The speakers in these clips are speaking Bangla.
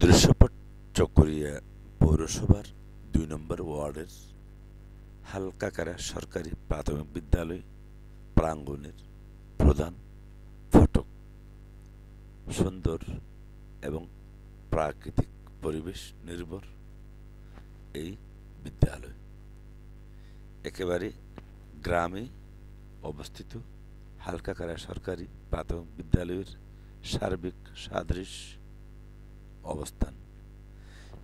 দৃশ্যপট চকরিয়া পৌরসভার ২ নম্বর ওয়ার্ডের হালকাকারা সরকারি প্রাথমিক বিদ্যালয় প্রাঙ্গণের প্রধান ফটক। সুন্দর এবং প্রাকৃতিক পরিবেশ নির্ভর এই বিদ্যালয় একেবারে গ্রামে অবস্থিত। হালকাকারা সরকারি প্রাথমিক বিদ্যালয়ের সার্বিক সাদৃশ অবস্থান।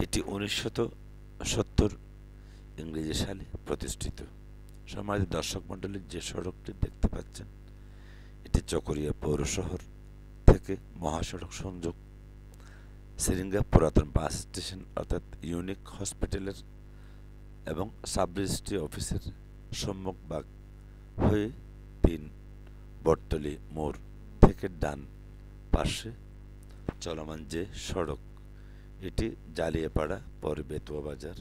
এটি ১৯৭০ ইংরেজি সালে প্রতিষ্ঠিত। সম্মানিত দর্শক মণ্ডলী, যে সড়কটি দেখতে পাচ্ছেন এটি চকরিয়া পৌর শহর থেকে মহাসড়ক সংযোগ সিরিঙ্গা পুরাতন বাস স্টেশন অর্থাৎ ইউনিক হসপিটালের এবং সাব রেজিস্ট্রি অফিসের সম্মুখভাগ হয়ে ৩ বটতলী মোড় থেকে ডান পাশে চলমান যে সড়ক, এটি জালিয়াপাড়া, পরে বেতুয়া বাজার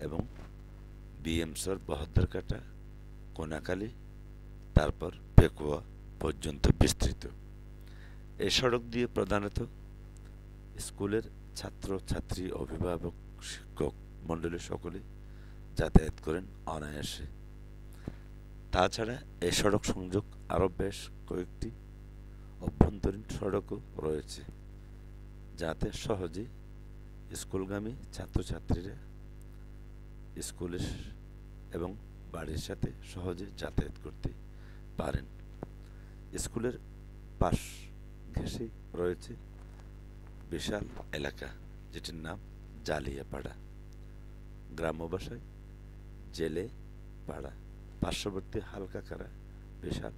এবং বিএমসর, বহদ্দারকাটা, কোনাখালী, তারপর পেকুয়া পর্যন্ত বিস্তৃত। এই সড়ক দিয়ে প্রধানত স্কুলের ছাত্র ছাত্রী, অভিভাবক, শিক্ষক মণ্ডলী সকলে যাতায়াত করেন অনায়াসে। তাছাড়া এই সড়ক সংযোগ আরও বেশ কয়েকটি অভ্যন্তরীণ সড়কও রয়েছে, যাতে সহজে স্কুলগামী ছাত্রছাত্রীরা স্কুলের এবং বাড়ির সাথে সহজে যাতায়াত করতে পারেন। স্কুলের পাশ ঘেঁষে রয়েছে বিশাল এলাকা, যেটির নাম জালিয়াপাড়া, গ্রাম্য ভাষায় জেলে পাড়া। পার্শ্ববর্তী হালকাকারা বিশাল